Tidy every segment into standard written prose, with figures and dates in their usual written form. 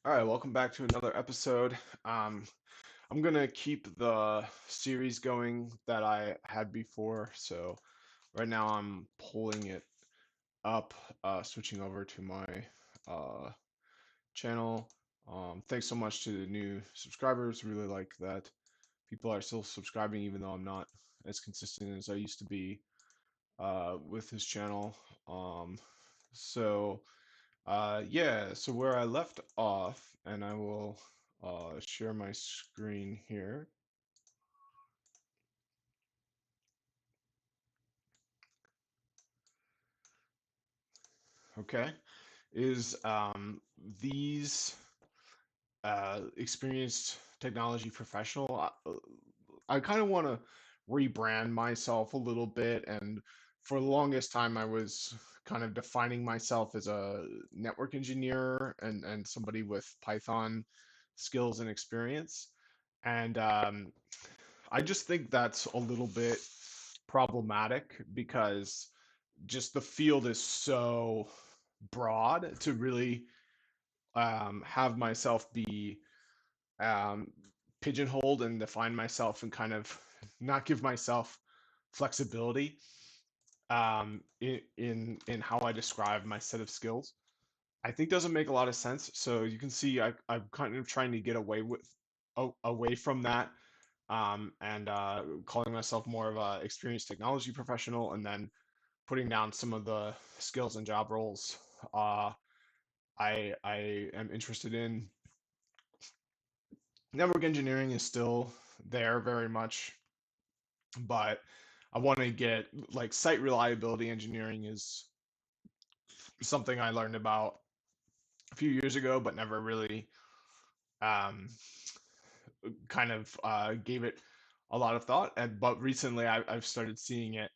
All right, welcome back to another episode. I'm gonna keep the series going that I had before. So right now I'm pulling it up, switching over to my uh, channel. Thanks so much to the new subscribers. Really like that people are still subscribing, even though I'm not as consistent as I used to be with this channel. Um, so. Yeah, so where I left off, and I will share my screen here. Okay, is these experienced technology professional. I kind of want to rebrand myself a little bit, and for the longest time, I was kind of defining myself as a network engineer and somebody with Python skills and experience. And I just think that's a little bit problematic because just the field is so broad to really have myself be um, pigeonholed and define myself and kind of not give myself flexibility in how I describe my set of skills. I think doesn't make a lot of sense. So you can see I'm kind of trying to get away from that and calling myself more of a experienced technology professional, and then putting down some of the skills and job roles uh, I am interested in. Network engineering is still there very much, but I want to get like site reliability engineering is something I learned about a few years ago, but never really um, kind of gave it a lot of thought. And but recently I've started seeing it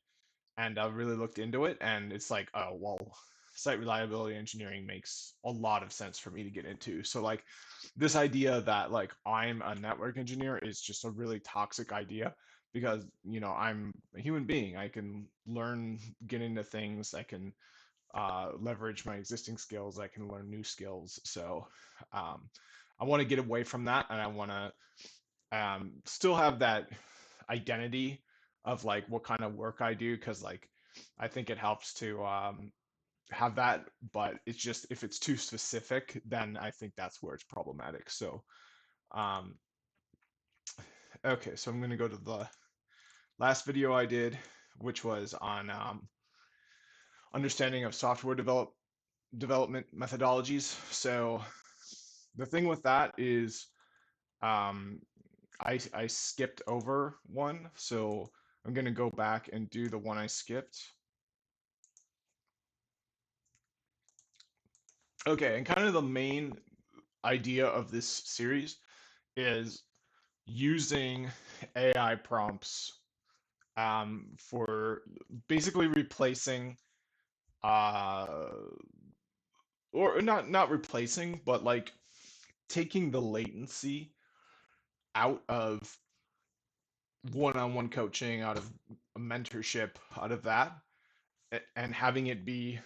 and really looked into it, and it's like, oh well, site reliability engineering makes a lot of sense for me to get into. So like this idea that like I'm a network engineer is just a really toxic idea because I'm a human being. I can learn, get into things. I can leverage my existing skills. I can learn new skills. So um, I want to get away from that, and I want to still have that identity of like what kind of work I do, because like I think it helps to have that, but it's just if it's too specific, then I think that's where it's problematic. So um, okay, so I'm going to go to the last video I did, which was on understanding of software development methodologies. So the thing with that is um, I skipped over one, so I'm gonna go back and do the one I skipped. Okay, and kind of the main idea of this series is using AI prompts for basically replacing uh, or not replacing, but like taking the latency out of one-on-one coaching, out of mentorship, out of that, and having it be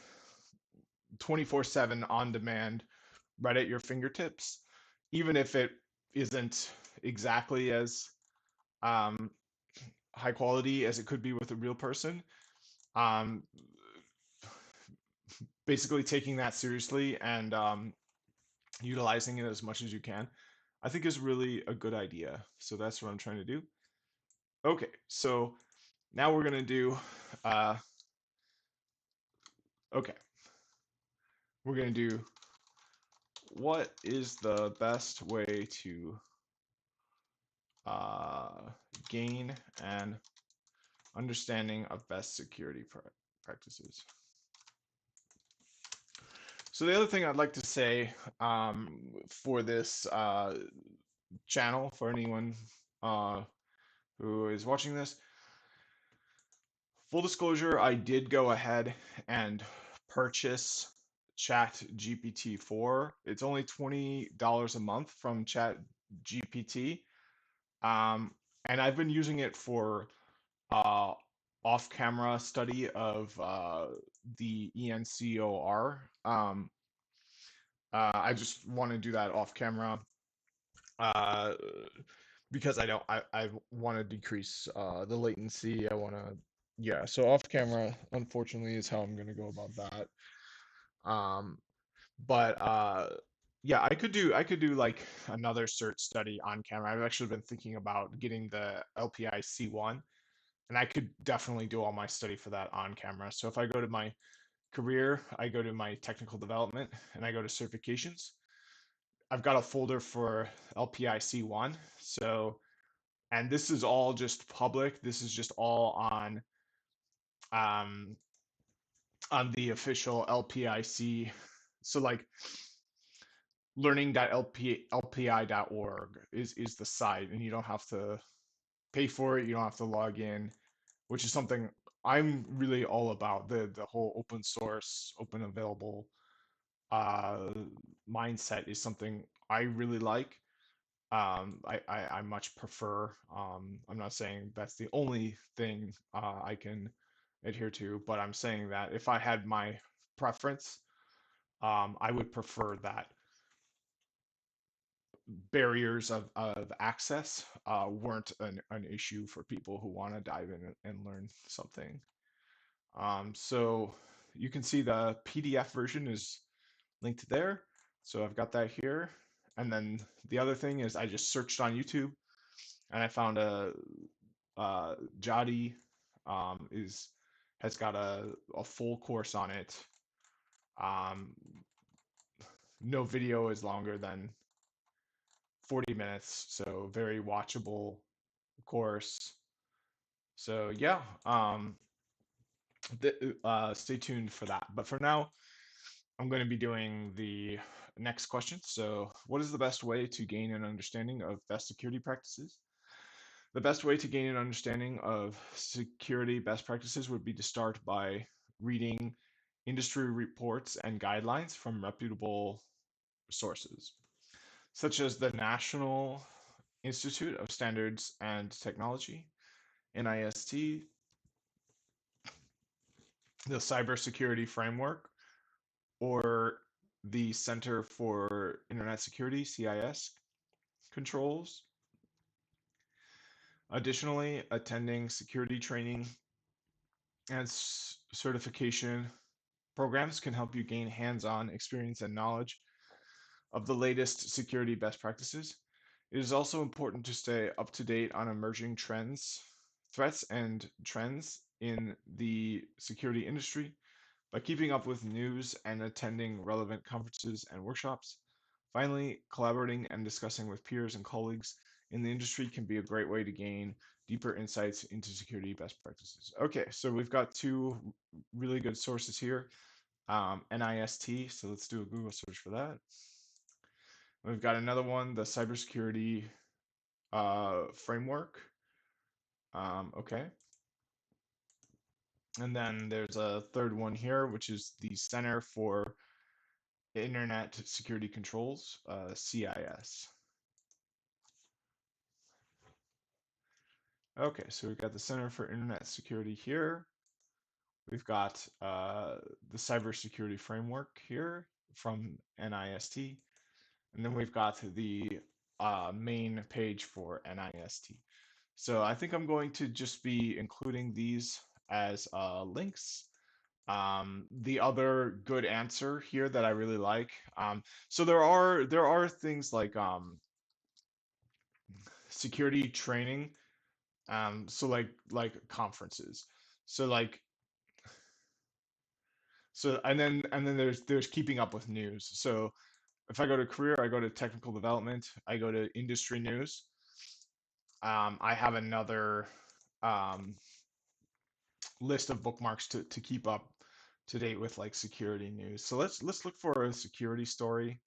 24/7 on demand right at your fingertips, even if it isn't exactly as um, high quality as it could be with a real person. Um, Basically, taking that seriously and utilizing it as much as you can, I think is really a good idea. So that's what I'm trying to do. Okay, so now we're gonna do. Uh, okay, we're gonna do. What is the best way to uh, gain an understanding of best security practices? So the other thing I'd like to say for this channel, for anyone uh, who is watching this, full disclosure, I did go ahead and purchase Chat GPT 4. It's only $20 a month from Chat GPT. Um, and I've been using it for uh, off-camera study of the ENCOR. I just want to do that off camera uh, because I want to decrease the latency. I want to, yeah. So off camera, unfortunately, is how I'm gonna go about that. Um, but yeah, I could do like another cert study on camera. I've actually been thinking about getting the LPI C1, and I could definitely do all my study for that on camera. So if I go to my career, I go to my technical development, and I go to certifications. I've got a folder for LPI C1. So, and this is all just public. This is just all um, on the official LPIC. So like learning.lpi.org is the site, and you don't have to pay for it. You don't have to log in, which is something I'm really all about. The whole open source, open available uh, mindset is something I really like. I much prefer. I'm not saying that's the only thing I can adhere to, but I'm saying that if I had my preference, I would prefer that barriers of access weren't an issue for people who want to dive in and learn something. So you can see the PDF version is linked there. So I've got that here. And then the other thing is I just searched on YouTube and I found Jody is has got a full course on it. Um, no video is longer than 40 minutes, so very watchable course. So yeah, stay tuned for that. But for now, I'm going to be doing the next question. So, what is the best way to gain an understanding of best security practices? The best way to gain an understanding of security best practices would be to start by reading industry reports and guidelines from reputable sources, such as the National Institute of Standards and Technology, NIST, the Cybersecurity Framework, or the Center for Internet Security, CIS, controls. Additionally, attending security training and certification programs can help you gain hands-on experience and knowledge of the latest security best practices. It is also important to stay up to date on emerging trends, threats, and trends in the security industry by keeping up with news and attending relevant conferences and workshops. Finally, collaborating and discussing with peers and colleagues in the industry can be a great way to gain deeper insights into security best practices. Okay, so we've got two really good sources here. NIST, so let's do a Google search for that. We've got another one, the Cybersecurity Framework. Okay. And then there's a third one here, which is the Center for Internet Security Controls, CIS. Okay, so we've got the Center for Internet Security here. We've got the Cybersecurity Framework here from NIST. And then we've got the main page for NIST. So I think I'm going to just be including these as links. The other good answer here that I really like. So there are things like security training. So like conferences. So like and then there's keeping up with news. So if I go to career, I go to technical development, I go to industry news. I have another um, list of bookmarks to keep up to date with like security news. So let's look for a security story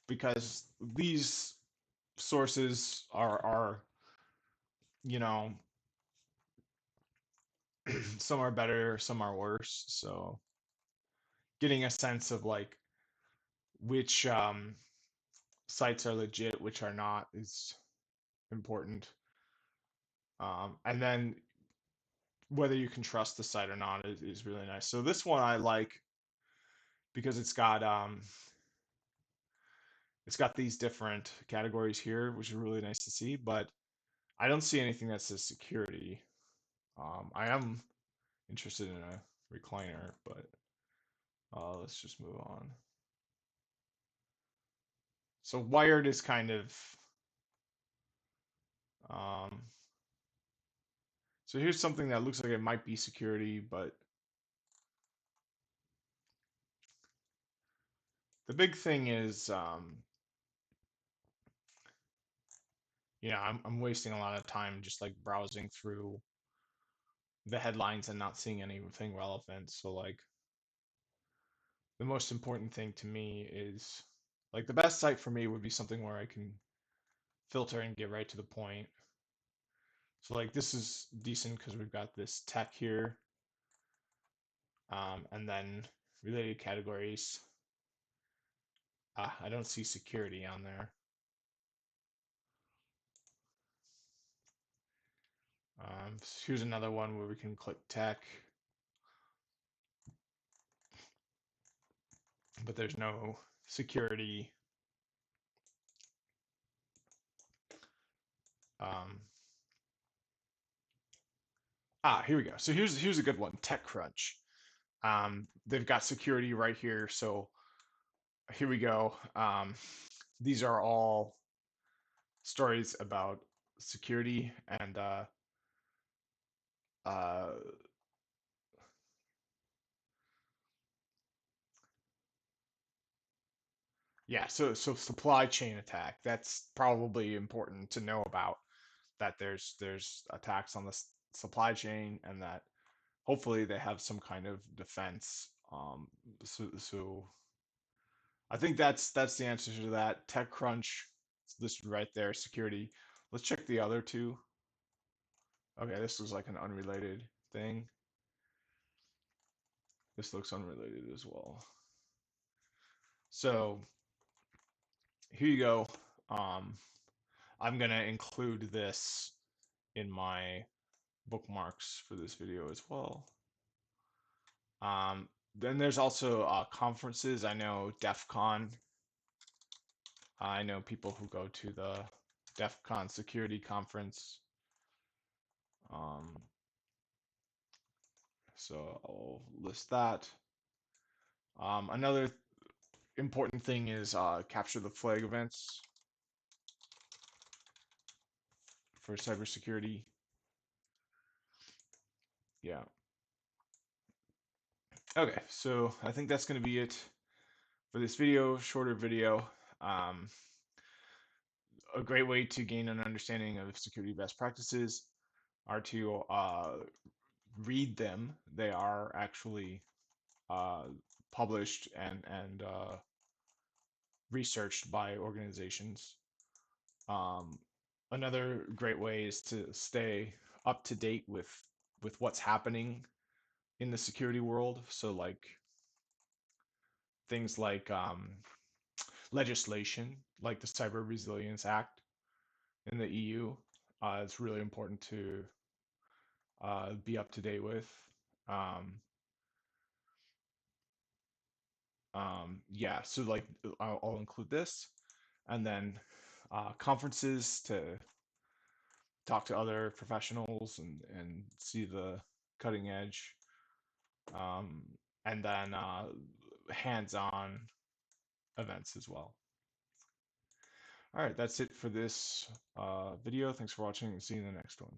because these sources are you know some are better, some are worse. So getting a sense of like which sites are legit, which are not is important. And then whether you can trust the site or not is really nice. So this one I like because it's got these different categories here, which is really nice to see, but I don't see anything that says security. I am interested in a recliner, but let's just move on. So wired is kind of um, so here's something that looks like it might be security, but the big thing is, I'm wasting a lot of time just like browsing through the headlines and not seeing anything relevant. So like the most important thing to me is like the best site for me would be something where I can filter and get right to the point. So like this is decent because we've got this tech here, and then related categories. I don't see security on there. So here's another one where we can click tech, but there's no security. Um, Here we go. So here's a good one, TechCrunch. They've got security right here. So here we go. These are all stories about security and uh, yeah. So supply chain attack. That's probably important to know about. That there's attacks on the supply chain, and that hopefully they have some kind of defense. So I think that's the answer to that. TechCrunch is listed right there. Security. Let's check the other two. Okay, this looks like an unrelated thing. This looks unrelated as well. So here you go. Um, I'm gonna include this in my bookmarks for this video as well. Then there's also conferences. I know DEF CON. I know people who go to the DEF CON security conference. Um, so I'll list that. Another important thing is capture the flag events for cybersecurity. Yeah. Okay, so I think that's going to be it for this video, shorter video. Um, a great way to gain an understanding of security best practices are to read them. They are actually uh, published and researched by organizations. Um, Another great way is to stay up to date with what's happening in the security world. So like things like legislation, like the Cyber Resilience Act in the EU. It's really important to be up to date with. Um, yeah, so like I'll include this, and then conferences to talk to other professionals and see the cutting edge, um, and then hands-on events as well. All right, that's it for this video. Thanks for watching and see you in the next one.